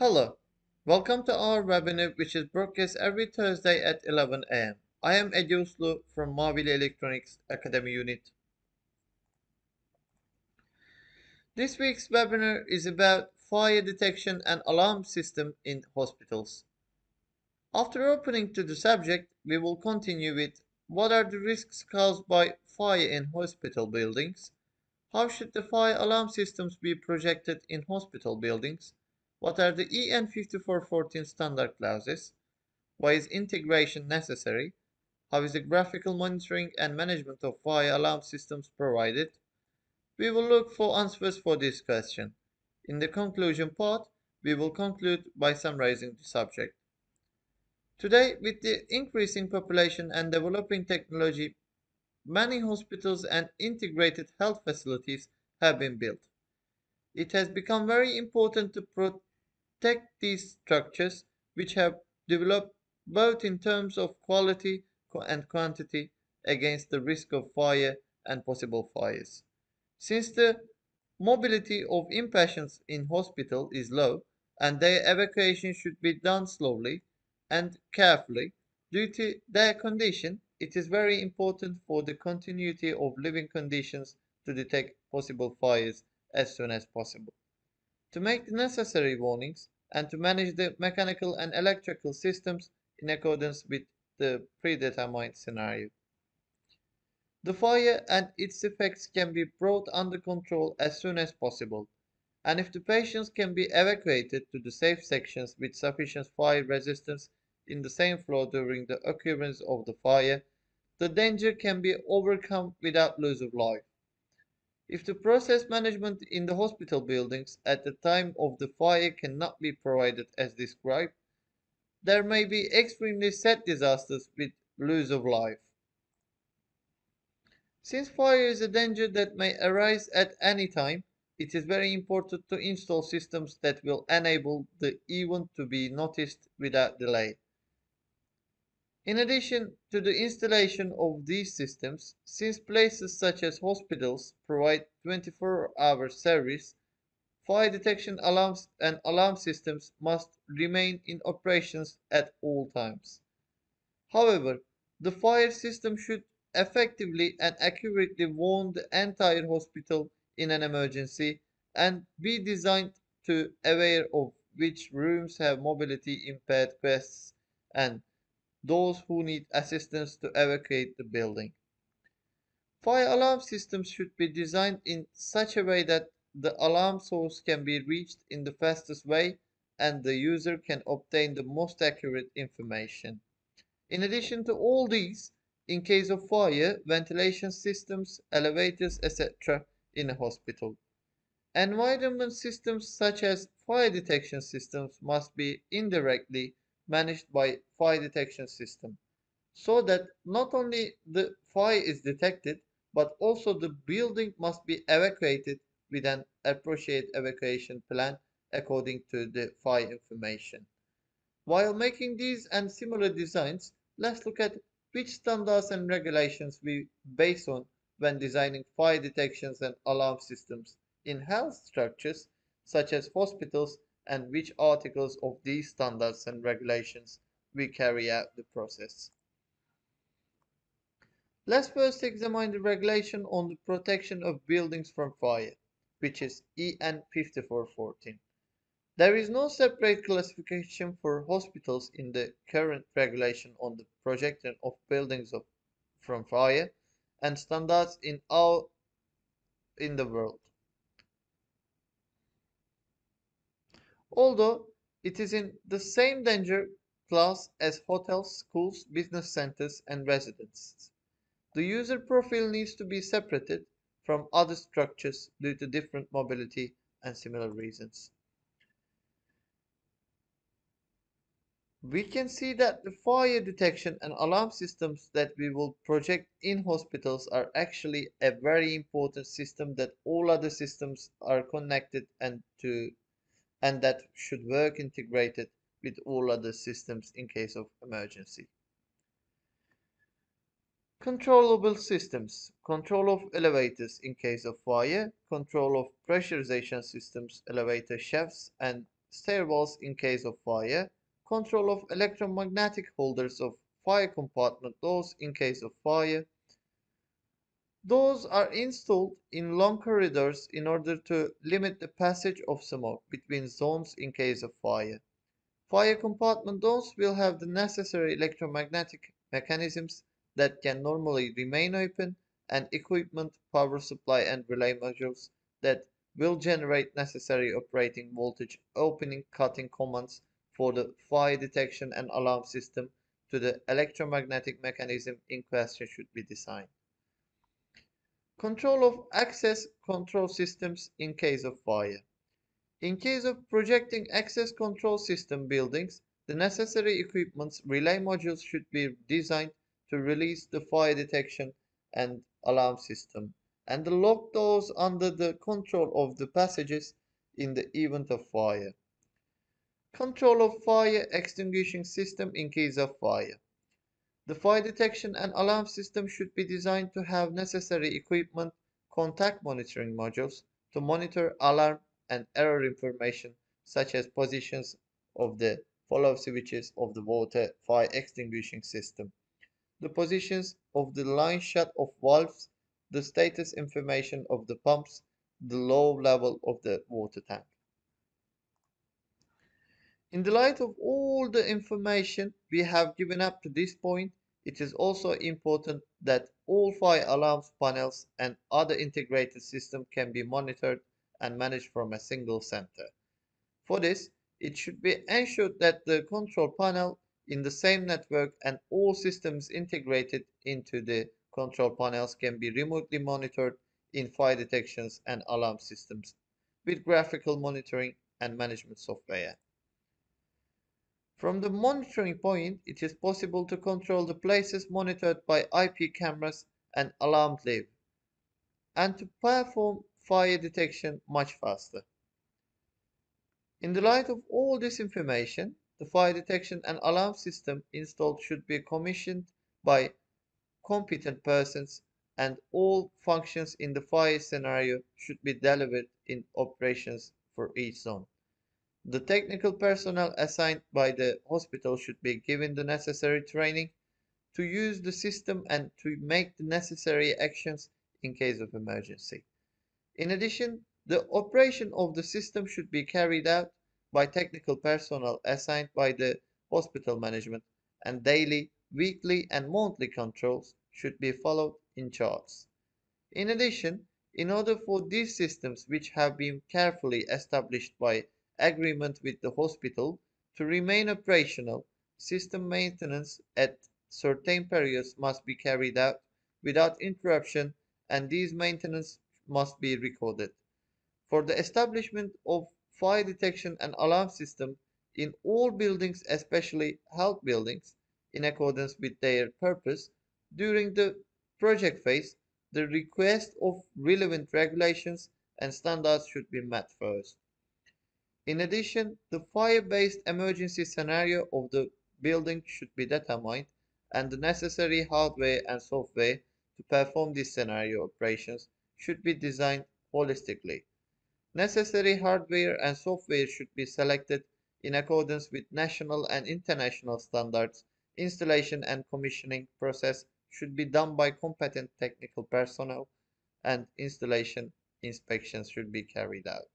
Hello, welcome to our webinar which is broadcast every Thursday at 11 a.m. I am Ediuslu from Mavili Electronics Academy Unit. This week's webinar is about fire detection and alarm system in hospitals. After opening to the subject, we will continue with what are the risks caused by fire in hospital buildings? How should the fire alarm systems be projected in hospital buildings? What are the EN 5414 standard clauses? Why is integration necessary? How is the graphical monitoring and management of fire alarm systems provided? We will look for answers for this question. In the conclusion part, we will conclude by summarizing the subject. Today, with the increasing population and developing technology, many hospitals and integrated health facilities have been built. It has become very important to protect these structures, which have developed both in terms of quality and quantity against the risk of fire and possible fires. Since the mobility of inpatients in hospital is low and their evacuation should be done slowly and carefully due to their condition, it is very important for the continuity of living conditions to detect possible fires as soon as possible, to make the necessary warnings, and to manage the mechanical and electrical systems in accordance with the predetermined scenario. The fire and its effects can be brought under control as soon as possible, and if the patients can be evacuated to the safe sections with sufficient fire resistance in the same floor during the occurrence of the fire, the danger can be overcome without loss of life. If the process management in the hospital buildings at the time of the fire cannot be provided as described, there may be extremely sad disasters with loss of life. Since fire is a danger that may arise at any time, it is very important to install systems that will enable the event to be noticed without delay. In addition to the installation of these systems, since places such as hospitals provide 24-hour service, fire detection alarms and alarm systems must remain in operations at all times. However, the fire system should effectively and accurately warn the entire hospital in an emergency and be designed to aware of which rooms have mobility impaired guests and those who need assistance to evacuate the building. Fire alarm systems should be designed in such a way that the alarm source can be reached in the fastest way and the user can obtain the most accurate information. In addition to all these, in case of fire, ventilation systems, elevators, etc. in a hospital. Environment systems such as fire detection systems must be indirectly managed by fire detection system, so that not only the fire is detected, but also the building must be evacuated with an appropriate evacuation plan according to the fire information. While making these and similar designs, let's look at which standards and regulations we base on when designing fire detections and alarm systems in health structures such as hospitals, and which articles of these standards and regulations we carry out the process. Let's first examine the regulation on the protection of buildings from fire, which is EN 5414. There is no separate classification for hospitals in the current regulation on the protection of buildings from fire and standards in the world. Although it is in the same danger class as hotels, schools, business centers, and residences. The user profile needs to be separated from other structures due to different mobility and similar reasons. We can see that the fire detection and alarm systems that we will project in hospitals are actually a very important system that all other systems are connected and that should work integrated with all other systems in case of emergency. Controllable systems. Control of elevators in case of fire. Control of pressurization systems, elevator shafts, and stairwells in case of fire, control of electromagnetic holders of fire compartment doors in case of fire. Those are installed in long corridors in order to limit the passage of smoke between zones in case of fire. Fire compartment doors will have the necessary electromagnetic mechanisms that can normally remain open and equipment, power supply and relay modules that will generate necessary operating voltage opening cutting commands for the fire detection and alarm system to the electromagnetic mechanism in question should be designed. Control of access control systems in case of fire. In case of projecting access control system buildings, the necessary equipment's relay modules should be designed to release the fire detection and alarm system, and the lock doors under the control of the passages in the event of fire. Control of fire extinguishing system in case of fire. The fire detection and alarm system should be designed to have necessary equipment, contact monitoring modules to monitor alarm and error information such as positions of the follow switches of the water fire extinguishing system, the positions of the line shut off valves, the status information of the pumps, the low level of the water tank. In the light of all the information we have given up to this point, it is also important that all fire alarms panels and other integrated systems can be monitored and managed from a single center. For this, it should be ensured that the control panel in the same network and all systems integrated into the control panels can be remotely monitored in fire detections and alarm systems with graphical monitoring and management software. From the monitoring point, it is possible to control the places monitored by IP cameras and alarmed live, and to perform fire detection much faster. In the light of all this information, the fire detection and alarm system installed should be commissioned by competent persons and all functions in the fire scenario should be delivered in operations for each zone. The technical personnel assigned by the hospital should be given the necessary training to use the system and to make the necessary actions in case of emergency. In addition, the operation of the system should be carried out by technical personnel assigned by the hospital management, and daily, weekly, and monthly controls should be followed in charts. In addition, in order for these systems, which have been carefully established by agreement with the hospital, to remain operational, system maintenance at certain periods must be carried out without interruption, and these maintenance must be recorded. For the establishment of fire detection and alarm system in all buildings, especially health buildings, in accordance with their purpose, during the project phase, the request of relevant regulations and standards should be met first. In addition, the fire-based emergency scenario of the building should be determined, and the necessary hardware and software to perform these scenario operations should be designed holistically. Necessary hardware and software should be selected in accordance with national and international standards. Installation and commissioning process should be done by competent technical personnel, and installation inspections should be carried out.